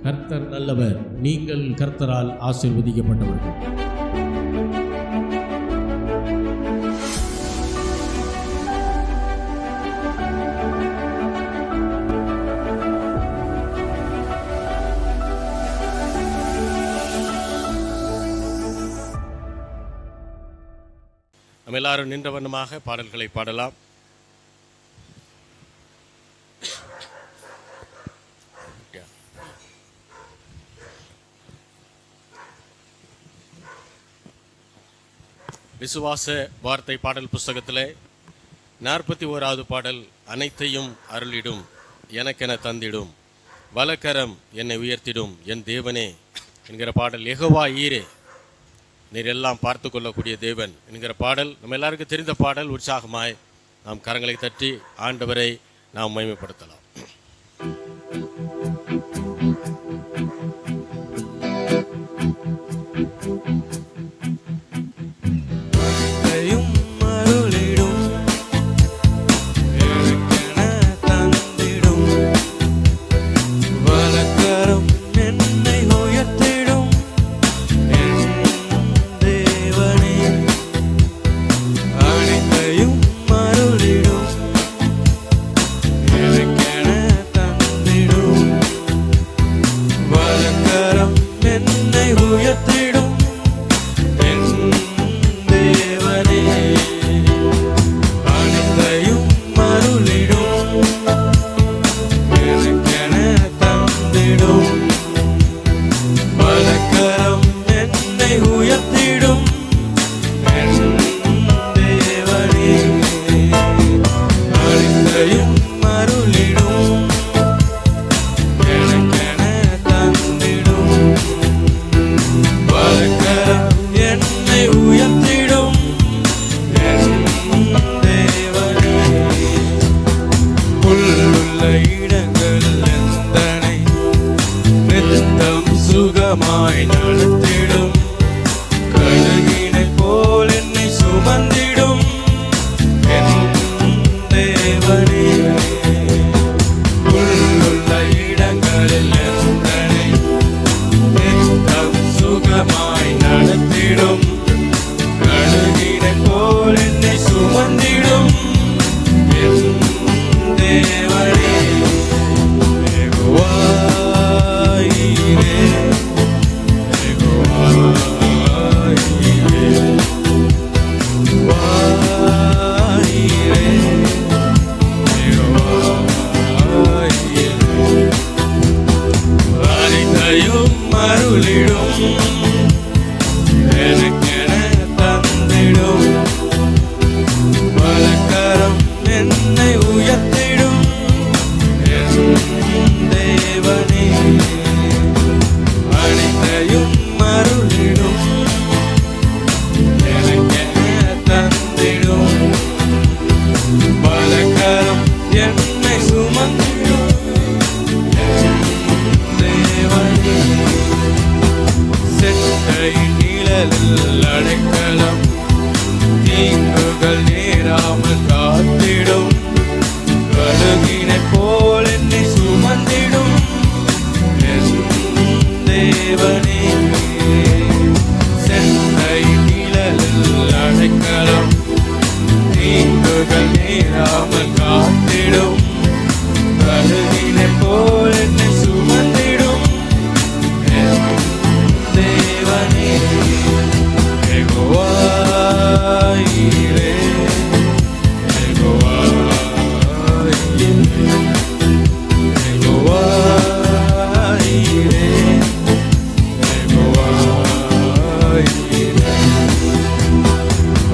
கர்த்தர் நல்லவர், நீங்கள் கர்த்தரால் ஆசீர்வதிக்கப்பட்டவர்கள். நம்ம எல்லாரும் நின்ற வண்ணமாக பாடல்களை பாடலாம். விசுவாச வார்த்தை பாடல் புஸ்தகத்தில் 41வது பாடல், அனைத்தையும் அருளிடும் எனக்கென தந்திடும் வலக்கரம் என்னை உயர்த்திடும் என் தேவனே என்கிற பாடல். யெகோவா ஈரே, நீர் எல்லாம் பார்த்து கொள்ளக்கூடிய தேவன் என்கிற பாடல் நம்ம எல்லாருக்கும் தெரிந்த பாடல். உற்சாகமாய் நாம் கரங்களை தட்டி ஆண்டவரை நாம் மகிமைப்படுத்தலாம்.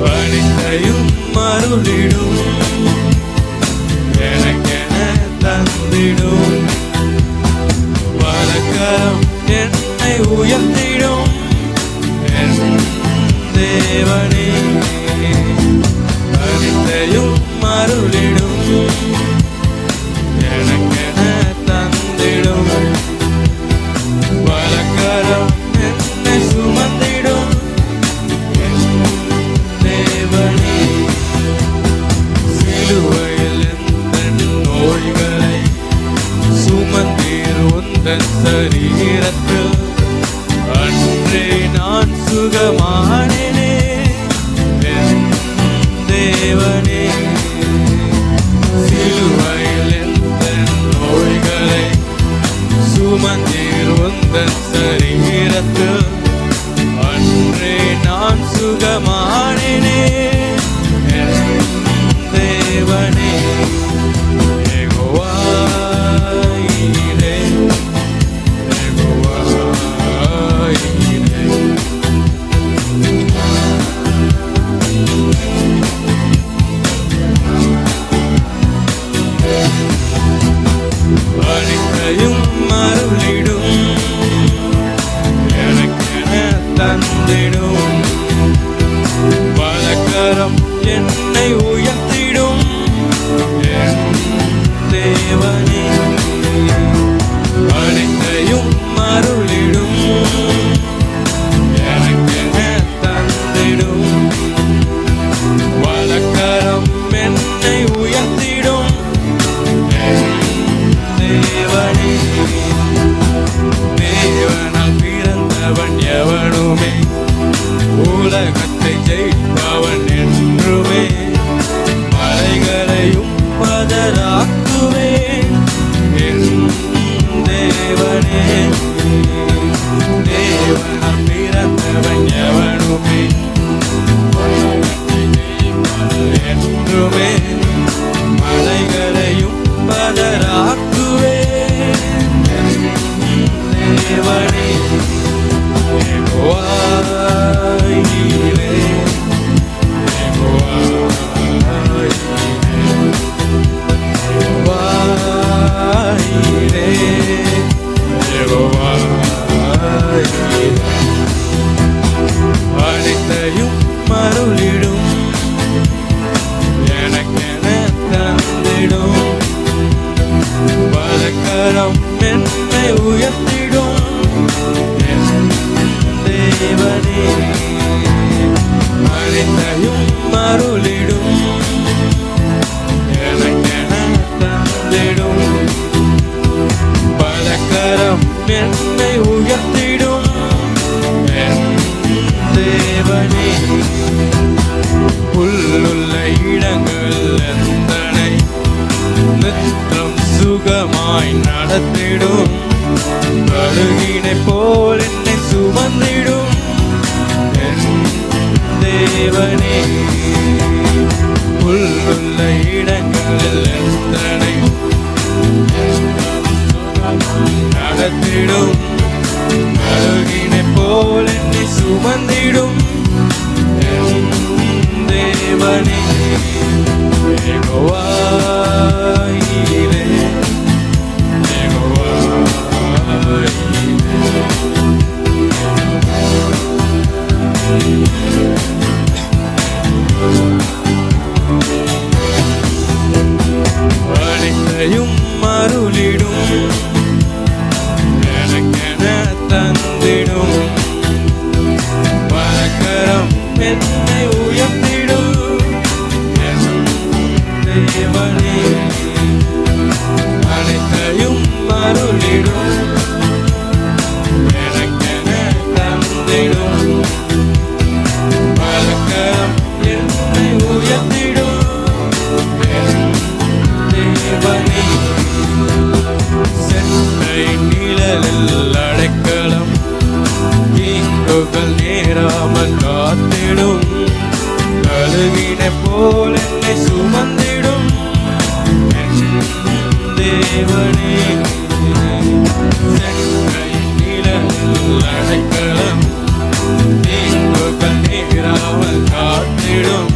அனைத்தையும் அருளிடும் எனக்கு தேவனே யெகோவா ஈரே, யெகோவா ஈரே. அனைத்தையும் அருளிடும், எனக்கென தந்திடும், வலக்கரம் என்னை உயர்த்திடும் என் தேவனே. அனைத்தையும் அருளிடும், எனக்கென தந்திடும், வலக்கரம் என்னை உயர்த்திடும் தேவனே. தேவனால் பிறந்தவன் எவனுமே உலகத்தை ஜெயிப்பவன் என்றுமே, மலைகளையும் பதராக்குவேன் என் தேவனே. தேவனால் பிறந்தவன் எவனுமே உலகத்தை ஜெயிப்பவன் என்றுமே, மலைகளையும் பதராக்குவேன் என் தேவனே. யெகோவா ஈரே, யெகோவா ஈரே, யெகோவா ஈரே, யெகோவா ஈரே. அனைத்தையும் அருளிடும், எனக்கென தந்திடும், வலக்கரம் என்னை உயர்த்திடும் என் தேவனே. அனைத்தையும் அருளிடும், எனக்கென தந்திடும், வலக்கரம் என்னை உயர்த்திடும் என் தேவனே. புல்லுள்ள இடங்கள் எந்தனை நித்தம் சுகமாய் நடத்திடும், கழுகினை போல் என்னை சுமந்திடும் என் தேவனே. புல்லுள்ள இடங்கள் எந்தனை நடத்திடும், கழுகினை போல் என்னை சுமந்திடும் என் தேவனே. யெகோவா ஈரே, யெகோவா அனைத்தையும் அருளிடும், எனக்கென தந்திடும், வலக்கரம் என்னை உயர்த்திடும் என் தேவனே. அனைத்தையும் அருளிடும், எனக்கென தந்திடும், வலக்கரம் என்னை உயர்த்திடும் என் தேவனே. சென்னை நிழலில் அடைக்கலம், தீங்குகள் நேராமல் காத்திடும், கழுகினை போல் என்னை சுமந்திடும் என் தேவனே. சென்னை நிழலில் அடைக்கலம், தீங்குகள் நேராமல் காத்திடும்,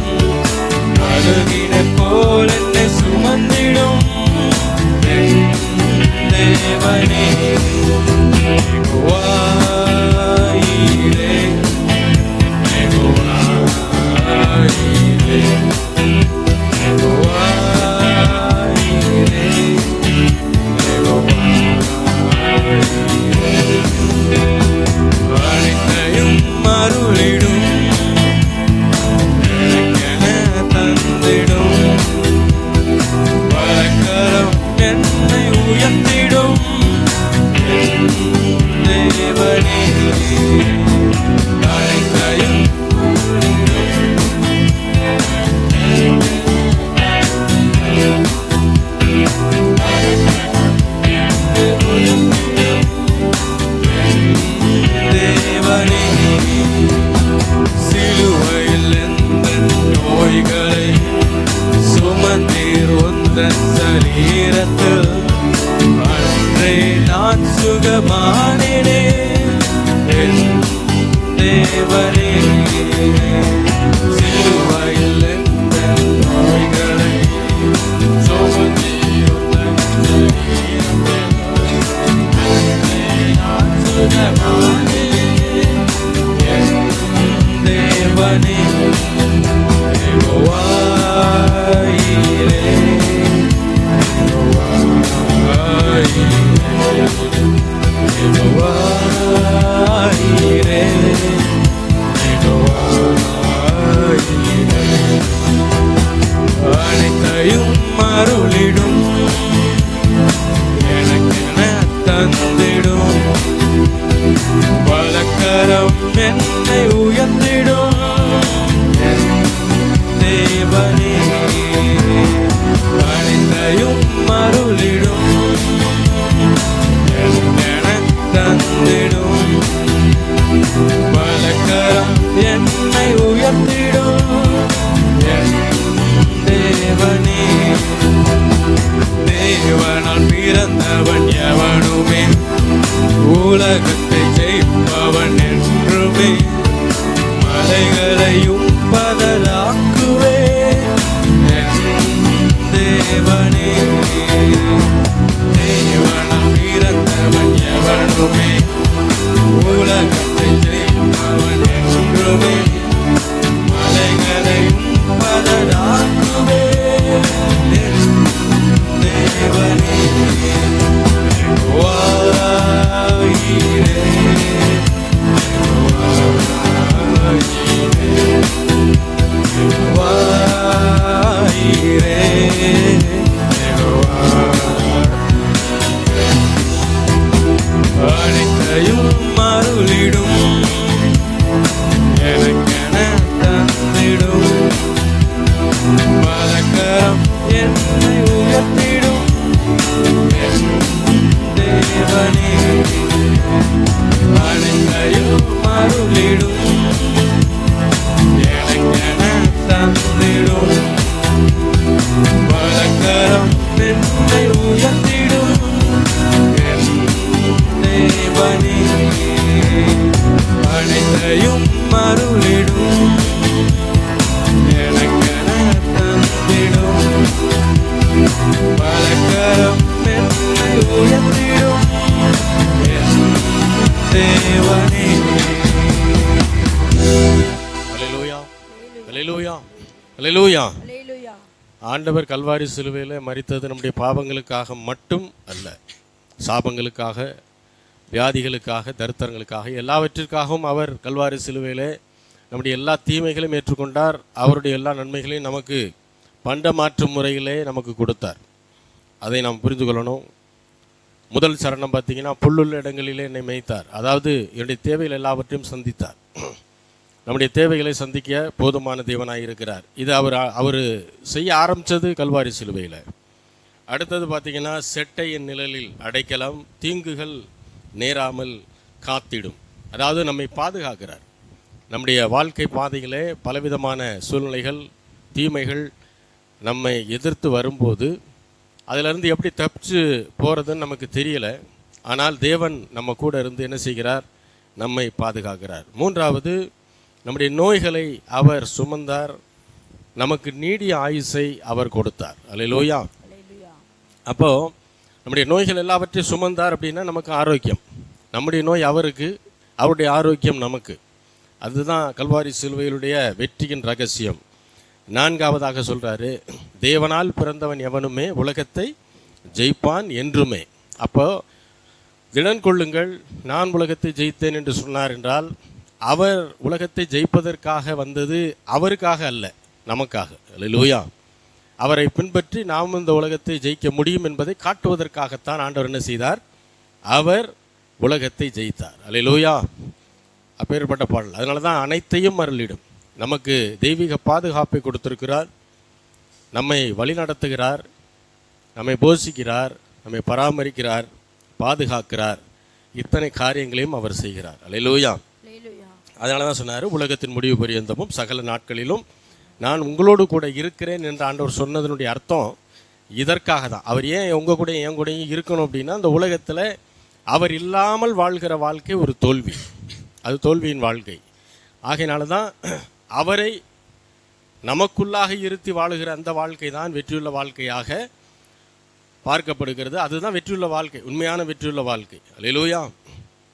கழுகினை போல் என்னை சுமந்திடும் என் தேவனே. யெகோவா ஈரே, யெகோவா ஈரே, யெகோவா ஈரே, யெகோவா ஈரே. அனைத்தையும் அருளிடும், எனக்கென தந்திடும், உந்தன் சரீரத்தில் அன்றே நான் சுகமானேனே என் தேவனே. சிலுவையில் எந்தன் நோய்களை சுமந்து உந்தன் சரீரத்தில் அன்றே நான் சுகமானேன் என் தேவனே. அனைத்தையும் அருளிடும் எனக்கென தந்திடும் வலக்கரம் என்னை உயர்த்திடும் என் தேவனே. அனைத்தையும் அருளிடும் எனக்கென தந்திடும் வலக்கரம் என்னை உயர்த்திடும் என் தேவனே. தேவனால் பிறந்தவன் எவனுமே உலகத்தை ஜெயிப்பவன் என்றுமே. மலைகளையும் பதலாக்குவே என் தேவனே. தேவனால் பிறந்தவன் எவனுமே உலகத்தை ஜெயிப்பவன் என்றுமே. மலைகளையும் பதலாக்குவே என் தேவனே. வாயிரே வாயிரே அனைத்தையும் அருளிடும் எனக்கென தந்திடும் வலக்கரம் என்னை உயர்த்திடும் என் தேவனே. அனைத்தையும் அருளிடும் எனக்கென தந்திடும் வலக்கரம் என்னை உயர்த்திடும் என் தேவனே. அனைத்தையும் அருளிடும் எனக்கென தந்திடும் வலக்கரம் என்னை உயர்த்திடும் என் தேவனே. அல்லேலூயா, அல்லேலூயா, அல்லேலூயா. அல்லேலூயா. ஆண்டவர் கல்வாரி சிலுவையில் மரித்தது நம்முடைய பாவங்களுக்காக மட்டும் அல்ல, சாபங்களுக்காக, வியாதிகளுக்காக, தரித்திரங்களுக்காக, எல்லாவற்றிற்காகவும் அவர் கல்வாரி சிலுவையிலே நம்முடைய எல்லா தீமைகளையும் ஏற்றுக்கொண்டார். அவருடைய எல்லா நன்மைகளையும் நமக்கு பண்ட மாற்று முறையிலே நமக்கு கொடுத்தார். அதை நாம் புரிந்து கொள்ளணும். முதல் சரணம் பார்த்தீங்கன்னா, புல்லுள்ள இடங்களிலே என்னை மேய்த்தார். அதாவது என்னுடைய தேவைகள் எல்லாவற்றையும் சந்தித்தார். நம்முடைய தேவைகளை சந்திக்க போதுமான தேவனாக இருக்கிறார். இது அவர் செய்ய ஆரம்பித்தது கல்வாரி சிலுவையில். அடுத்தது பார்த்திங்கன்னா, செட்டையின் நிழலில் அடைக்கலம், தீங்குகள் நேராமல் காத்திடும். அதாவது நம்மை பாதுகாக்கிறார். நம்முடைய வாழ்க்கை பாதைகளே பலவிதமான சூழ்நிலைகள், தீமைகள் நம்மை எதிர்த்து வரும்போது அதிலிருந்து எப்படி தப்பிச்சு போகிறதுன்னு நமக்கு தெரியலை. ஆனால் தேவன் நம்ம கூட இருந்து என்ன செய்கிறார்? நம்மை பாதுகாக்கிறார். மூன்றாவது, நம்முடைய நோய்களை அவர் சுமந்தார். நமக்கு நீடிய ஆயுசை அவர் கொடுத்தார். அல்லேலூயா. அப்போது நம்முடைய நோய்கள் எல்லாவற்றையும் சுமந்தார் அப்படின்னா நமக்கு ஆரோக்கியம். நம்முடைய நோய் அவருக்கு, அவருடைய ஆரோக்கியம் நமக்கு. அதுதான் கல்வாரி சிலுவையிலுடைய வெற்றியின் ரகசியம். நான்காவதாக சொல்கிறாரு, தேவனால் பிறந்தவன் எவனுமே உலகத்தை ஜெயிப்பான் என்றுமே. அப்போ திடன் கொள்ளுங்கள், நான் உலகத்தை ஜெயித்தேன் என்று சொன்னார் என்றால், அவர் உலகத்தை ஜெயிப்பதற்காக வந்தது அவருக்காக அல்ல, நமக்காக. அல்லேலூயா. அவரை பின்பற்றி நாம் இந்த உலகத்தை ஜெயிக்க முடியும் என்பதை காட்டுவதற்காகத்தான் ஆண்டவர் என்ன செய்தார்? அவர் உலகத்தை ஜெயித்தார். அல்லேலூயா. அப்பேற்பட்ட பாடல். அதனால தான் அனைத்தையும் அருளிடும். நமக்கு தெய்வீக பாதுகாப்பை கொடுத்திருக்கிறார். நம்மை வழிநடத்துகிறார், நம்மை போஷிக்கிறார், நம்மை பராமரிக்கிறார், பாதுகாக்கிறார். இத்தனை காரியங்களையும் அவர் செய்கிறார். அல்லேலூயா. அதனால தான் சொன்னார், உலகத்தின் முடிவு பரியந்தமும் சகல நாட்களிலும் நான் உங்களோடு கூட இருக்கிறேன் என்று ஆண்டவர் சொன்னதனுடைய அர்த்தம், இதற்காக தான். அவர் ஏன் உங்கள் கூட என் கூடயும் இருக்கணும் அப்படின்னா, அந்த உலகத்தில் அவர் இல்லாமல் வாழ்கிற வாழ்க்கை ஒரு தோல்வி, அது தோல்வியின் வாழ்க்கை. ஆகையினால தான் அவரை நமக்குள்ளாக இருத்தி வாழுகிற அந்த வாழ்க்கை தான் வெற்றியுள்ள வாழ்க்கையாக பார்க்கப்படுகிறது. அதுதான் வெற்றியுள்ள வாழ்க்கை, உண்மையான வெற்றியுள்ள வாழ்க்கை. அல்லேலூயா.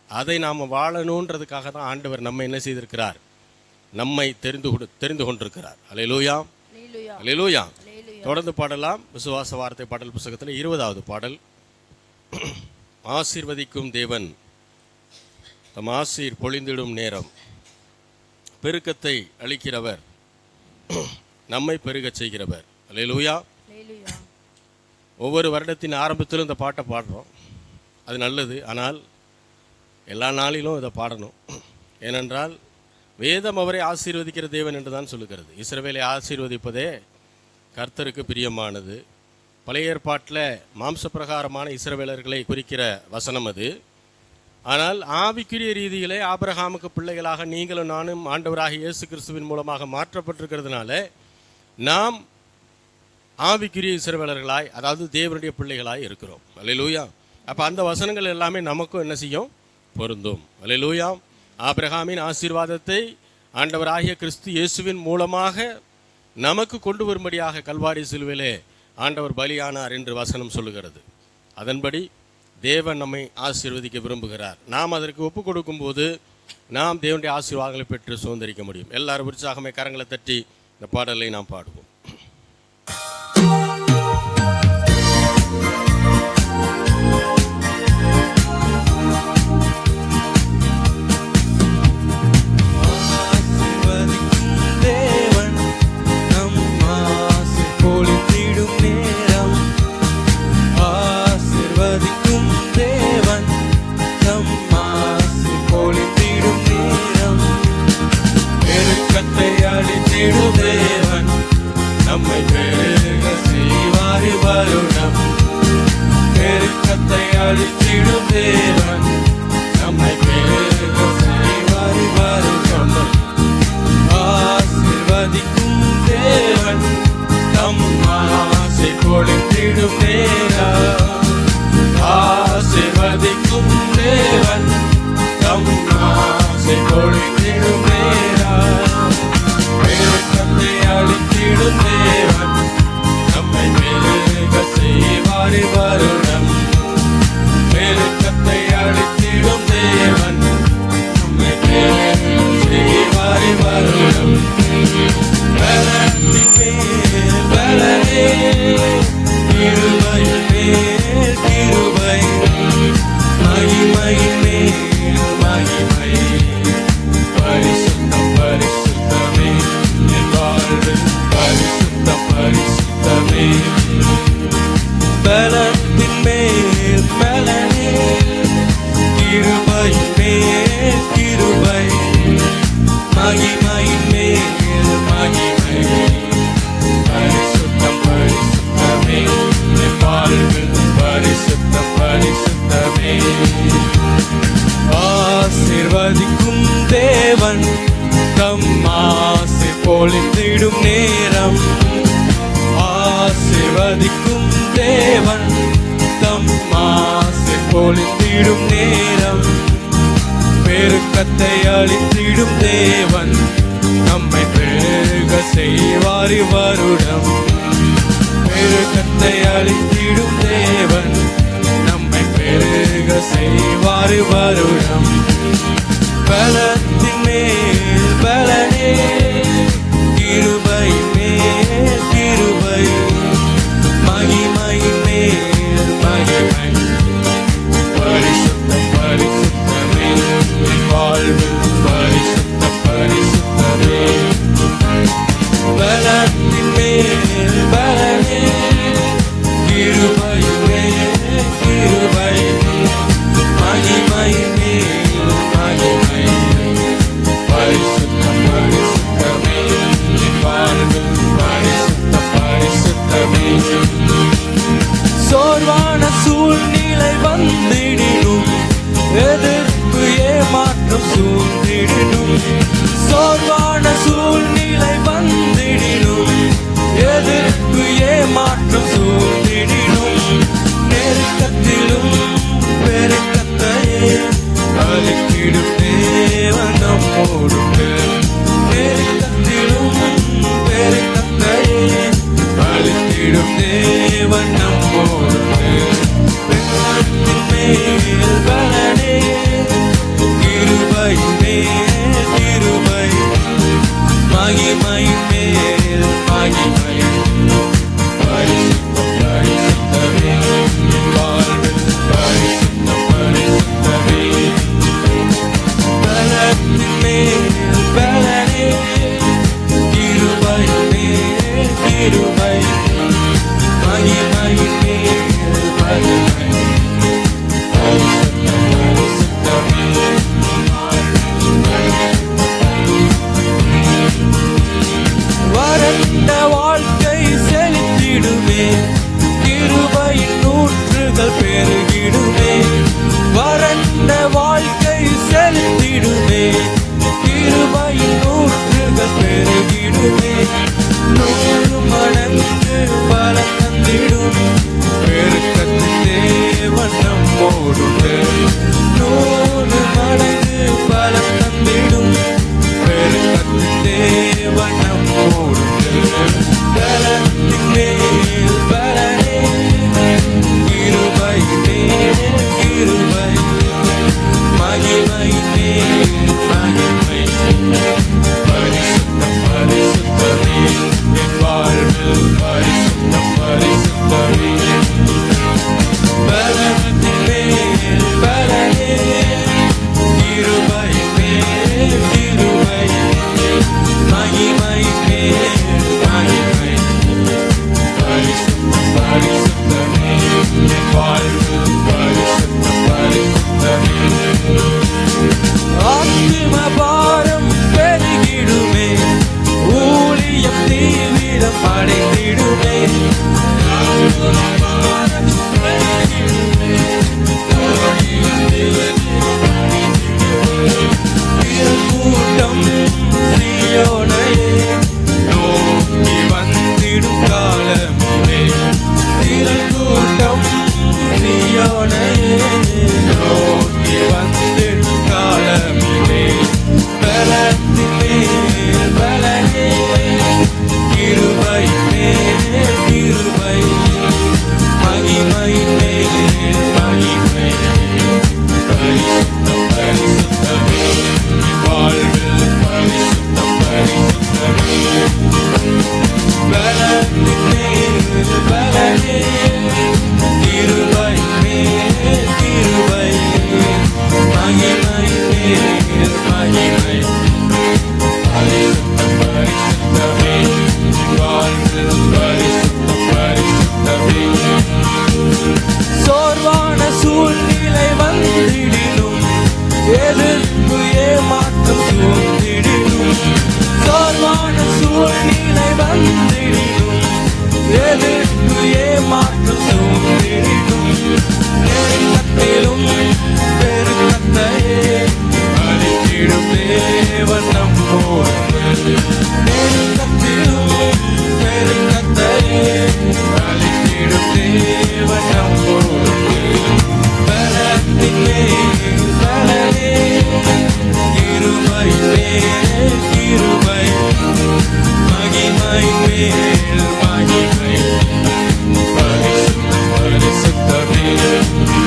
அதை நாம் வாழணுன்றதுக்காக தான் ஆண்டவர் நம்ம என்ன செய்திருக்கிறார், நம்மை தெரிந்து கொண்டிருக்கிறார். அல்லேலூயா, அல்லேலூயா. தொடர்ந்து பாடலாம். விசுவாச வார்த்தை பாடல் புத்தகத்தில் 20வது பாடல். ஆசீர்வதிக்கும் தேவன் தம் ஆசீர் பொழிந்திடும் நேரம், பெருக்கத்தை அளிக்கிறவர், நம்மை பெருகச் செய்கிறவர். அல்லேலூயா. ஒவ்வொரு வருடத்தின் ஆரம்பத்திலும் இந்த பாட்டை பாடுறோம், அது நல்லது. ஆனால் எல்லா நாளிலும் இதை பாடணும். ஏனென்றால் வேதம் அவரை ஆசீர்வதிக்கிற தேவன் என்று தான் சொல்லுகிறது. இஸ்ரவேலை ஆசீர்வதிப்பதே கர்த்தருக்கு பிரியமானது. பழைய ஏற்பாட்டில் மாம்சப்பிரகாரமான இஸ்ரவேலர்களை குறிக்கிற வசனம் அது. ஆனால் ஆவிக்குரிய ரீதியிலே ஆபிரகாமுக்கு பிள்ளைகளாக நீங்களும் நானும் ஆண்டவராகிய இயேசு கிறிஸ்துவின் மூலமாக மாற்றப்பட்டிருக்கிறதுனால நாம் ஆவிக்குரிய இஸ்ரவேலர்களாய், அதாவது தேவனுடைய பிள்ளைகளாய் இருக்கிறோம். அல்லேலூயா. அப்போ அந்த வசனங்கள் எல்லாமே நமக்கும் என்ன செய்யும், பொருந்தும். அல்லேலூயா. ஆபிரகாமின் ஆசீர்வாதத்தை ஆண்டவராகிய கிறிஸ்து இயேசுவின் மூலமாக நமக்கு கொண்டு வரும்படியாக கல்வாரி சிலுவையிலே ஆண்டவர் பலியானார் என்று வசனம் சொல்லுகிறது. அதன்படி தேவன் நம்மை ஆசீர்வதிக்க விரும்புகிறார். நாம் அதற்கு ஒப்பு கொடுக்கும்போது நாம் தேவனுடைய ஆசீர்வாதங்களை பெற்று சுதந்திரிக்க முடியும். எல்லாரும் உற்சாகமே கரங்களை தட்டி இந்த பாடலை நாம் பாடுவோம். நம்மை பெருக செய்வாரி வருடம், பெருக்கத்தை அளித்திடும் தேவன், நம்மை பெருக செய்வாரி வருடம். ஆசீர்வதிக்கும் தேவன், நம் ஆசை பொழிந்திடும் நேரம். ஆசீர்வதிக்கும் தேவன், நம் ஆசை பொழிந்திடும் நேரம். பெருக்கத்தை அளித்திடும் தேவன், நம்மை பெருக செய்வாரி வருடம். பெருக்கத்தை அளித்திடும் தேவன், நம்மை பெருக செய்வாரி வருடம். பலத்தின் மேல் பலனே, கிருபையின் மேல் கிருபை, மகிமையின் மேல் மகிமை. பரிசுத்தம் பரிசுத்தமே என் வாழ்வு, பரிசுத்தம் பரிசுத்தமே. பலத்தின் மேல் பலனே, கிருபையின் மேல் கிருபை, மகிமையின் மேல் மகிமை. பரிசுத்தம் பரிசுத்தமே என் வாழ்வு, பரிசுத்தம் பரிசுத்தமே. ஆசீர்வதிக்கும் தேவன், தம் ஆசை பொழிந்திடும் நேரம். ஆசீர்வதிக்கும் தேவன், தம் ஆசை பொழிந்திடும் நேரம். பெருக்கத்தை அளித்திடும் தேவன், நம்மை பெருக செய்வாரி வருடம். பெருக்கத்தை அளித்திடும் தேவன், நம்மை பெருக செய்வாரி வருடம். பலத்தின் மேல் பலனே, கிருபையின் மேல் கிருபை, மகிமையின் மேல் மகிமை. பரிசுத்தம் பரிசுத்தமே என் வாழ்வு, பரிசுத்தம் பரிசுத்தமே. பலத்தின் மேல் பலனே, கிருபையின் மேல் கிருபை, மகிமையின் மேல் மகிமை. பரிசுத்தம் பரிசுத்தமே என் வாழ்வு, பரிசுத்தம் பரிசுத்தமே. சோர்வான சூழ்நிலை வந்திடினும், எதிர்ப்பு ஏமாற்றம் சூழ்ந்திடினும். சோர்வான சூழ்நிலை வந்திடினும், எதிர்ப்பு ஏமாற்றம் சூழ்ந்திடினும். பெருக்கத்திலும் பெருக்கத்தையே அளித்திடும் தேவன் நம்மோடுண்டு. பெருக்கத்திலும் பெருக்கத்தையே அளித்திடும் தேவன் நம்மோடுண்டு. பெருக்கத்தின் மேல் பலனே கிருபை மேல் கிருபை, மகிமை மேல் மகிமை. பரிசுத்தம் பரிசுத்தமே என் வாழ்வில் பரிசுத்தம் பரிசுத்தமே. பலத்தின் மேல் பலனே கிருபை மேல் கிருபை, மகிமை மேல் மகிமை. பரிசுத்தம் பரிசுத்தமே வறண்ட வாழ்க்கை செழித்திடுமே, கிருபையின் ஊற்றுகள் பெருகிடுமே. வறண்ட வாழ்க்கை செழித்திடுமே, கிருபையின் ஊற்றுகள் பெருகிடுமே. 100 மடங்கு பலன் தந்திடும் பெருக்கத்தின் தேவன் நம்மோடுண்டு. 100 மடங்கு பலன் தந்திடும் பெருக்கத்தின் தேவன் நம்மோடுண்டு. பலத்தின் மேல் பலனே கிருபை மேல் கிருபை, மகிமை மேல் மகிமை. பரிசுத்தம் பரிசுத்தமே என் வாழ்வில் பரிசுத்தம் பரிசுத்தமே. பலத்தின் மேல் பலனே கிருபை மேல் கிருபை, மகிமை மேல் மகிமை. பரிசுத்தம் பரிசுத்தமே என் வாழ்வில் பரிசுத்தம் பரிசுத்தமே. ஆத்தும பாரம் பெருகிடுமே, ஊழியம் தீவிரம் அடைந்திடுமே. ஆத்தும பாரம் பெருகிடுமே, ஊழியம் தீவிரம் அடைந்திடுமே. கூட்டம் சீயோனையே நோக்கி வந்திடும் காலமே. கூட்டம் சீயோனையே நோக்கி வந்திடும் காலமே. பலத்தின் மேல் பலனே கிருபை மேல் கிருபை, மகிமை மேல் மகிமை. பரிசுத்தம் பரிசுத்தமே வாழ்வில் பரிசுத்தம் பரிசுத்தமே. பலத்தின் மேல் பலனே கிருபை மேல் கிருபை, மகிமை மேல் மகிமை. பரிசுத்தம் பரிசுத்தமே வாழ்வில் பரிசுத்தம் பரிசுத்தமே. சோர்வான சூழ்நிலை வந்திடினும், எதிர்ப்பு ஏமாற்றம் சூழ்ந்திடினும். சோர்வான சூழ்நிலை வந்திடினும், எதிர்ப்பு ஏமாற்றம் சூழ்ந்திடினும். நெருக்கத்திலும் பெருக்கத்தையே அளித்திடும் தேவன் நம்மோடு. நெருக்கத்திலும் பெருக்கத்தையே அளித்திடும் தேவன் நம்மோடு. பலத்தின் மேல் பலனே கிருபை மேல் கிருபை, மகிமை மேல் மகிமை. பரிசுத்தம் பரிசுத்தமே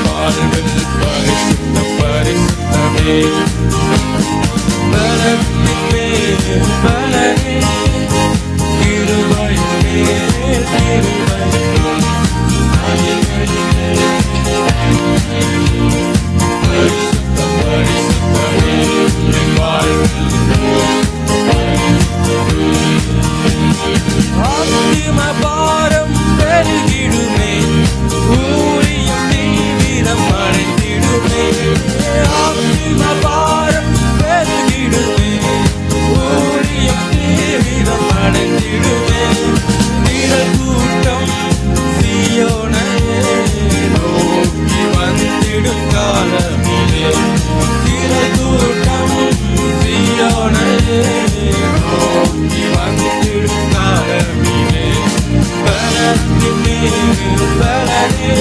வாழ்வில் பரிசுத்தம் பரிசுத்தமே. பலத்தின் மேல் பலனே கிருபை மேல் கிருபை, மகிமை மேல் பரிசுத்தம் பரிசுத்தமே வாழ்வில். ஆத்தும பாரம் பெருகிடுமே, ஊழியம் தீவிரம் அடைந்திடுமே. ஆத்தும பாரம் பெருகிடுமே, ஊழியம் தீவிரம் அடைந்திடுமே. திரள் கூட்டம் சீயோனையே நோக்கி வந்திடும் காலமிலே. திரள் கூட்டம் சீயோனையே நோக்கி வந்திடும் காலமிலே. பலத்தின் மேல் பலனே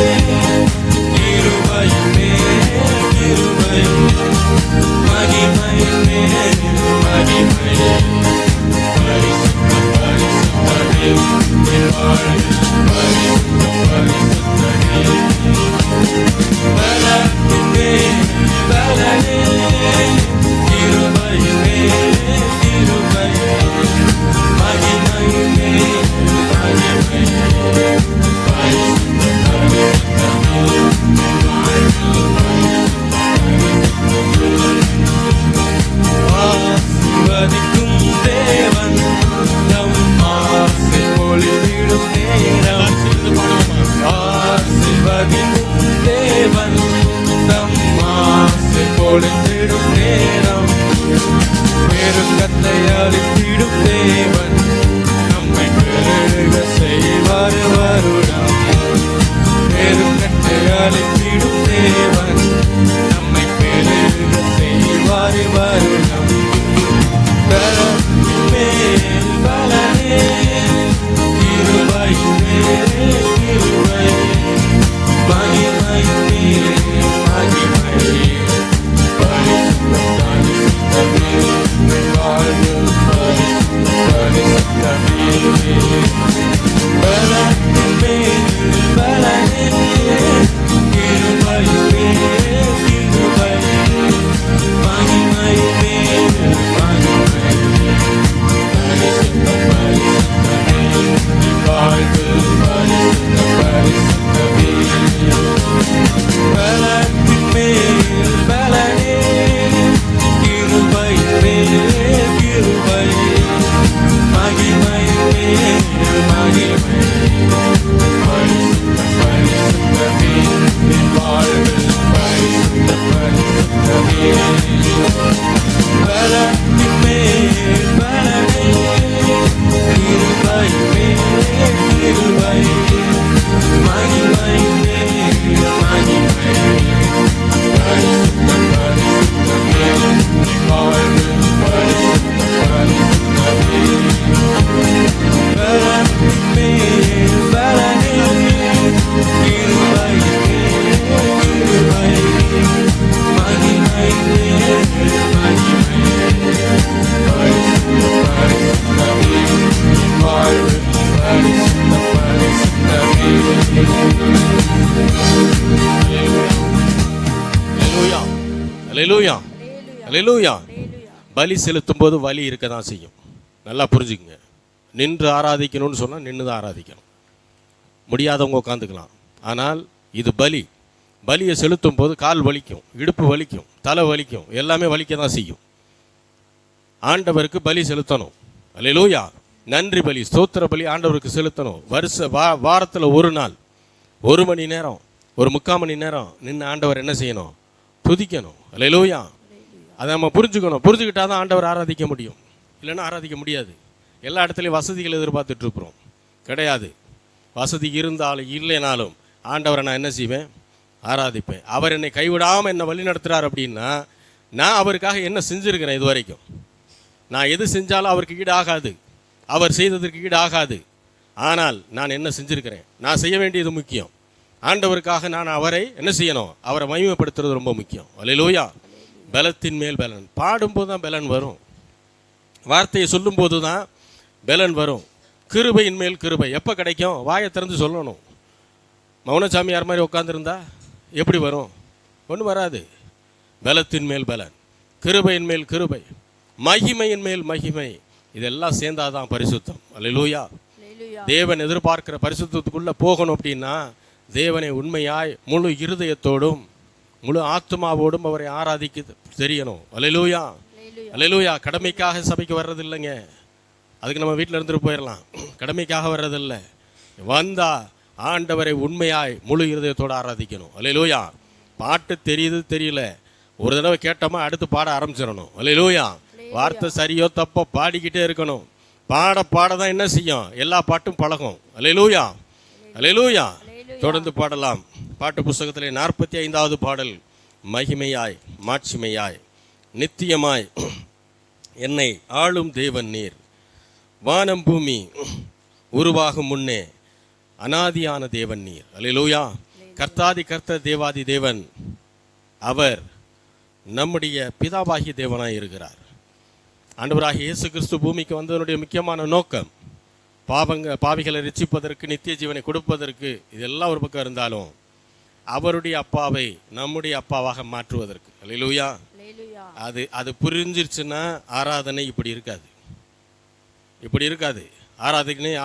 அல்லேலூயா, அல்லேலூயா, அல்லேலூயா. பலி செலுத்தும் போது வலி இருக்க தான் செய்யும். நல்லா புரிஞ்சுக்குங்க. நின்று ஆராதிக்கணும்னு சொன்னால் நின்று தான் ஆராதிக்கணும். முடியாதவங்க உட்காந்துக்கலாம். ஆனால் இது பலி. பலியை செலுத்தும் போது கால் வலிக்கும், இடுப்பு வலிக்கும், தலை வலிக்கும், எல்லாமே வலிக்க தான் செய்யும். ஆண்டவருக்கு பலி செலுத்தணும். அல்லேலூயா. நன்றி பலி, ஸ்தோத்திர பலி ஆண்டவருக்கு செலுத்தணும். வாரத்தில் ஒரு நாள் 1 மணி நேரம், ஒரு 3/4 மணி நேரம் நின்று ஆண்டவர் என்ன செய்யணும்? துதிக்கணும். அல்லேலூயா. அதை நம்ம புரிஞ்சுக்கணும். புரிஞ்சுக்கிட்டா தான் ஆண்டவர் ஆராதிக்க முடியும். இல்லைன்னா ஆராதிக்க முடியாது. எல்லா இடத்துலையும் வசதிகள் எதிர்பார்த்துட்டு இருக்கிறோம். கிடையாது. வசதி இருந்தாலும் இல்லைனாலும் ஆண்டவரை நான் என்ன செய்வேன்? ஆராதிப்பேன். அவர் என்னை கைவிடாமல் என்னை வழி நடத்துகிறார் அப்படின்னா நான் அவருக்காக என்ன செஞ்சுருக்கிறேன்? இது வரைக்கும் நான் எது செஞ்சாலும் அவருக்கு ஈடு ஆகாது. அவர் செய்ததற்கு ஈடு ஆகாது. ஆனால் நான் என்ன செஞ்சுருக்கிறேன்? நான் செய்ய வேண்டியது முக்கியம். ஆண்டவருக்காக நான் அவரை என்ன செய்யணும்? அவரை மகிமைப்படுத்துறது ரொம்ப முக்கியம். அல்லேலூயா. பலத்தின் மேல் பலன். பாடும்போது தான் பலன் வரும். வார்த்தையை சொல்லும்போது தான் பலன் வரும். கிருபையின் மேல் கிருபை எப்போ கிடைக்கும்? வாயை திறந்து சொல்லணும். மௌனசாமியார் மாதிரி உட்காந்துருந்தா எப்படி வரும்? ஒன்றும் வராது. பலத்தின் மேல் பலன், கிருபையின் மேல் கிருபை, மகிமையின் மேல் மகிமை, இதெல்லாம் சேர்ந்தாதான் பரிசுத்தம். அல்லேலூயா. தேவன் எதிர்பார்க்கிற பரிசுத்தத்துக்குள்ளே போகணும் அப்படின்னா தேவனை உண்மையாய் முழு இருதயத்தோடும் முழு ஆத்மாவோடும் அவரை ஆராதிக்க தெரியணும். அல்லேலூயா, அல்லேலூயா. கடமைக்காக சபைக்கு வர்றது இல்லைங்க. அதுக்கு நம்ம வீட்டில் இருந்துட்டு போயிடலாம். கடமைக்காக வர்றதில்லை. வந்தா ஆண்டவரை உண்மையாய் முழு இருதயத்தோடு ஆராதிக்கணும். அல்லேலூயா. பாட்டு தெரியுது தெரியல, ஒரு தடவை கேட்டோமா அடுத்து பாட ஆரம்பிச்சிடணும். அல்லேலூயா. வார்த்தை சரியோ தப்போ பாடிக்கிட்டே இருக்கணும். பாட பாட தான் என்ன செய்யும்? எல்லா பாட்டும் பழகும். அல்லேலூயா, அல்லேலூயா. தொடர்ந்து பாடலாம். பாட்டு புஸ்தகத்திலே 45வது பாடல். மகிமையாய் மாட்சிமையாய் நித்தியமாய் என்னை ஆளும் தேவன் நீர், வானம் பூமி உருவாகும் முன்னே அனாதியான தேவன் நீர். அல்லேலூயா. கர்த்தாதி கர்த்தர் தேவாதி தேவன் அவர் நம்முடைய பிதாவாகிய தேவனாய் இருக்கிறார். ஆண்டவராகிய இயேசு கிறிஸ்து பூமிக்கு வந்ததனுடைய முக்கியமான நோக்கம் பாவிகளை ரட்சிப்பதற்கு, நித்திய ஜீவனை கொடுப்பதற்கு. இதெல்லாம் ஒரு பக்கம் இருந்தாலும் அவருடைய அப்பாவை நம்முடைய அப்பாவாக மாற்றுவதற்கு. அல்லேலூயா. அது புரிஞ்சிருச்சுன்னா ஆராதனை இப்படி இருக்காது, இப்படி இருக்காது.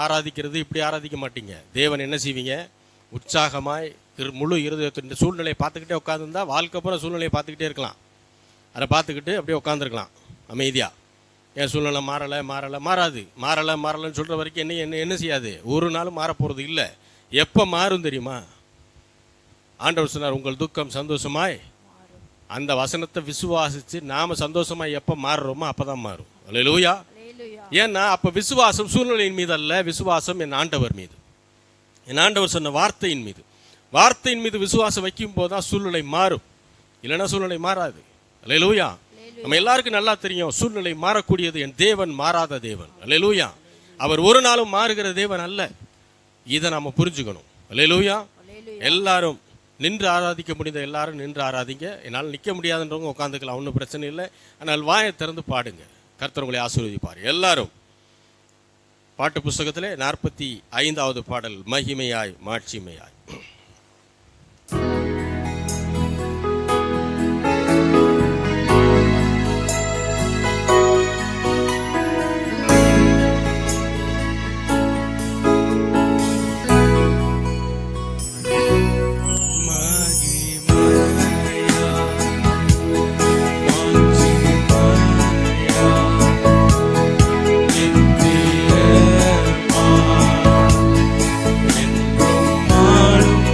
ஆராதிக்கிறது இப்படி ஆராதிக்க மாட்டீங்க. தேவன் என்ன செய்வீங்க? உற்சாகமாய் முழு இருதயத்தின் சூழ்நிலையை பார்த்துக்கிட்டே உட்காந்துருந்தா வாழ்க்கை பூரா சூழ்நிலையை பார்த்துக்கிட்டே இருக்கலாம். அதை பார்த்துக்கிட்டு அப்படியே உட்காந்துருக்கலாம் அமைதியாக. என் சூழ்நிலை மாறலைன்னு சொல்கிற வரைக்கும் என்ன செய்யாது? ஒரு நாளும் மாறப்போகிறது இல்லை. எப்போ மாறும் தெரியுமா? ஆண்டவர் சொன்னார், உங்கள் துக்கம் சந்தோஷமாய். அந்த வசனத்தை விசுவாசித்து நாம் சந்தோஷமாய் எப்போ மாறுறோமோ அப்போ தான் மாறும். அல்லேலூயா. ஏன்னா அப்போ விசுவாசம் சூழ்நிலையின் மீது அல்ல, விசுவாசம் என் ஆண்டவர் மீது, என் ஆண்டவர் சொன்ன வார்த்தையின் மீது. வார்த்தையின் மீது விசுவாசம் வைக்கும் போது தான் சூழ்நிலை மாறும். இல்லைன்னா சூழ்நிலை மாறாது. அல்லேலூயா. நம்ம எல்லாருக்கும் நல்லா தெரியும், சூழ்நிலை மாறக்கூடியது என் தேவன் மாறாத தேவன். அல்லேலூயா. அவர் ஒரு நாளும் மாறுகிற தேவன் அல்ல. இதை நம்ம புரிஞ்சுக்கணும். அல்லேலூயா. எல்லாரும் நின்று ஆராதிக்க முடிந்த எல்லாரும் நின்று ஆராதிங்க. என்னால் நிற்க முடியாதுன்றவங்க உட்காந்துக்கலாம், ஒன்றும் பிரச்சனை இல்லை. ஆனால் வாயை திறந்து பாடுங்க. கர்த்தர் உங்களை ஆசீர்வதிப்பார். எல்லாரும் பாட்டு புஸ்தகத்திலே 45வது பாடல். மகிமையாய் மாட்சிமையாய். மாளும்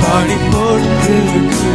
பாடி போற்றுகிறோம்.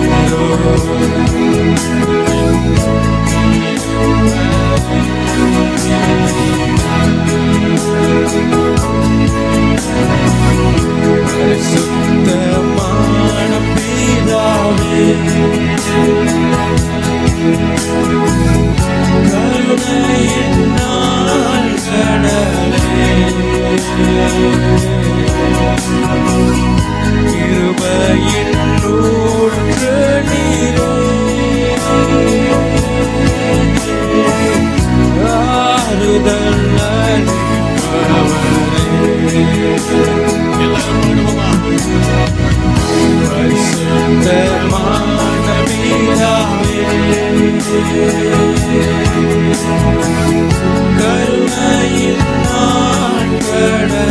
கருணையின் நாட்களே,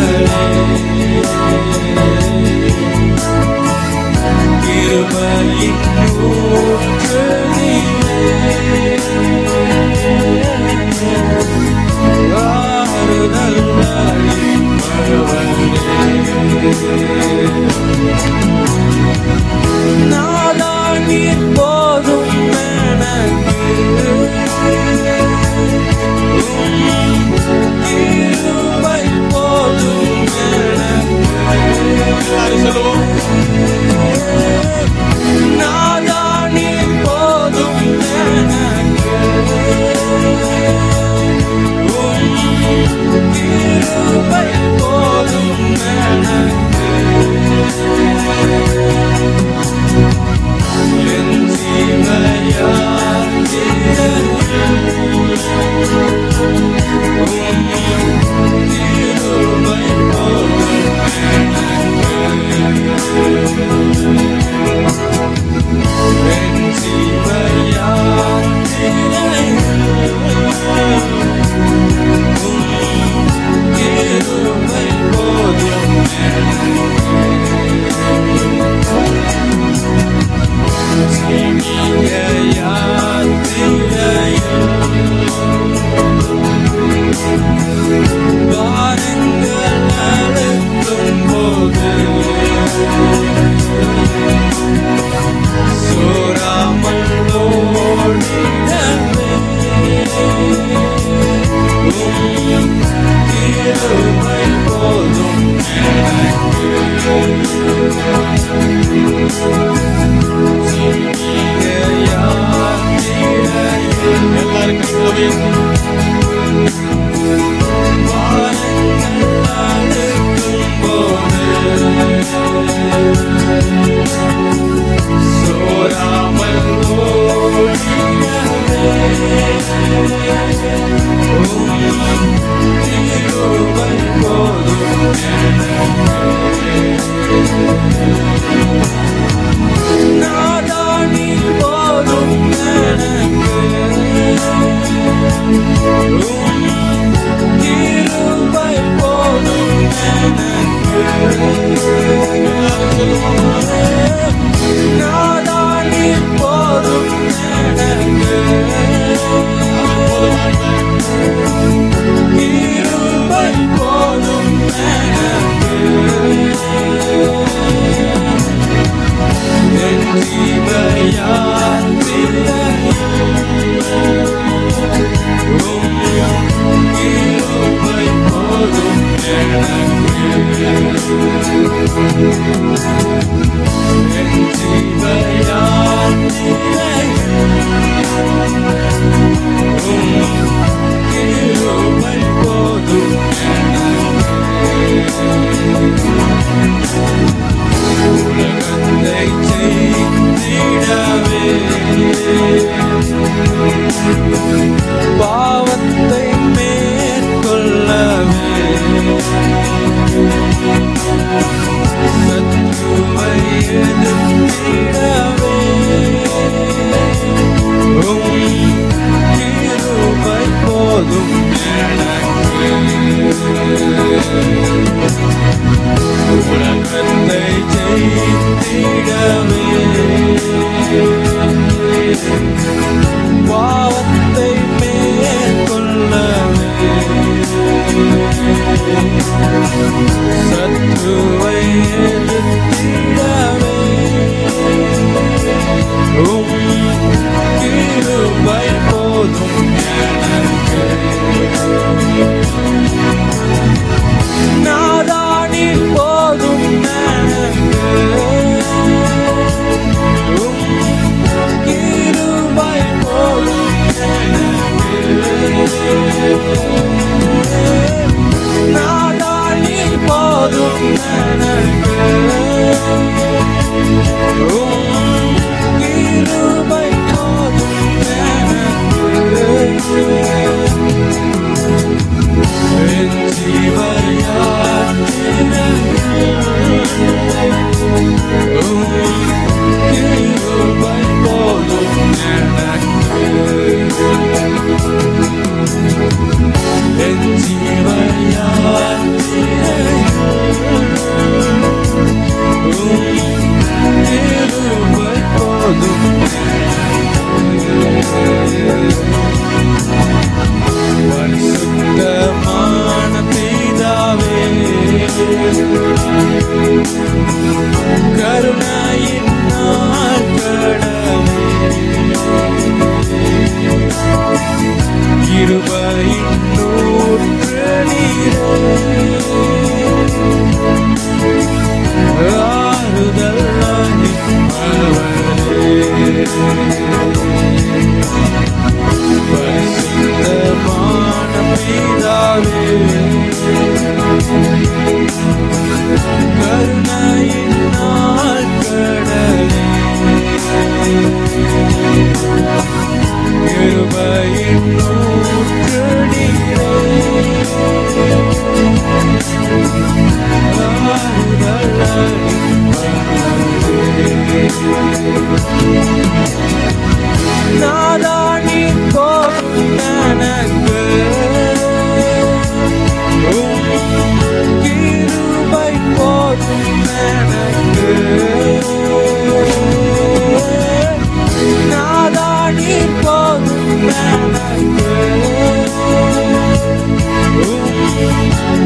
கிருபையின் ஊற்று நீரே, ஆறுதல் அளிப்பவரே. நாதா நீர் போதும் எனக்கு, கிருபை போதும் எனக்கு. நாதா நீர் போதும் எனக்கு, கிருபை போதும் எனக்கு. என் ஜீவயாத்திரையில் கிருபை போதும் எனக்கு. என் ஜீவயாத்திரையில் கிருபை போதும் பாரங்கள் அழுத்தும் போது சோராமல் ஓடிடவே கிருபை போதும் எனக்கு. பாவத்தை மேற்கொள்ளவே சத்துருவை எதிர்த்திடவே கிருபை போதும் எனக்கு. உலகத்தை ஜெயித்திடவே பாவத்தை மேற்கொள்ளவே கிருபையின் ஊற்று நீரே. ஆறுதல் நாதா நீர் போதும் எனக்கு. கிருபை போதும் எனக்கு. நாதா நீர் போதும் எனக்கு.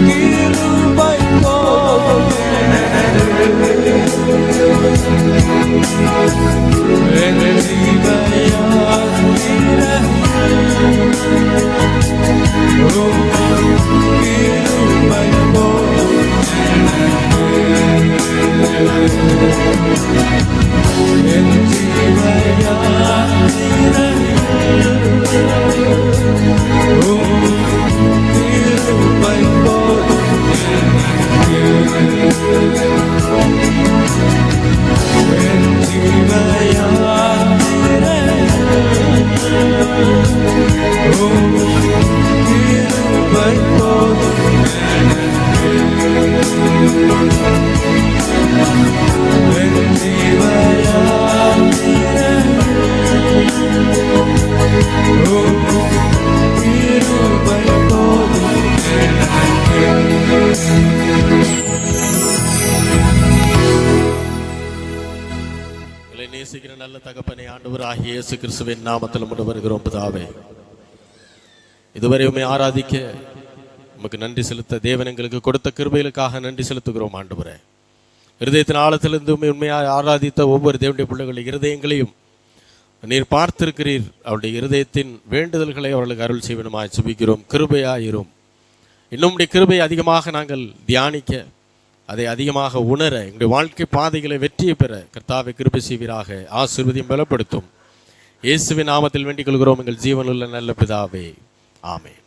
கிருபை போதும் என் ஜீவயாத்திரை. கிருபை போதும் என் ஜீவயாத்திரை. கிருபை போதும் என் ஜீவயாத்திரை. கிருபை போதும் என் ஜீவயாத்திரை. கிருபை போதும் எங்களை நேசிக்கிற நல்ல தகப்பனே, ஆண்டவராகிய இயேசு கிறிஸ்துவின் நாமத்தில் முன் வருகிறோம் பிதாவே. இதுவரை உம்மை ஆராதிக்க உமக்கு நன்றி செலுத்த தேவன் எங்களுக்கு கொடுத்த கிருபைகளுக்காக நன்றி செலுத்துகிறோம் ஆண்டவரே. இருதயத்தின் ஆழத்திலிருந்து உண்மையாக ஆராதித்த ஒவ்வொரு தேவனுடைய பிள்ளைகளின் இருதயங்களையும் நீர் பார்த்திருக்கிறீர். அவருடைய இருதயத்தின் வேண்டுதல்களை அவர்களுக்கு அருள் செய்வனுமாய் சுபிக்கிறோம். கிருபையாயிரும். இன்னும் கிருபை அதிகமாக நாங்கள் தியானிக்க, அதை அதிகமாக உணர, எங்களுடைய வாழ்க்கை பாதைகளை வெற்றியை பெற கர்த்தாவை கிருபை செய்வீராக. ஆசீர்வதியும் பலப்படுத்தும். இயேசுவின் நாமத்தில் வேண்டிக் கொள்கிறோம் எங்கள் ஜீவனுள்ள நல்ல பிதாவே. ஆமென்.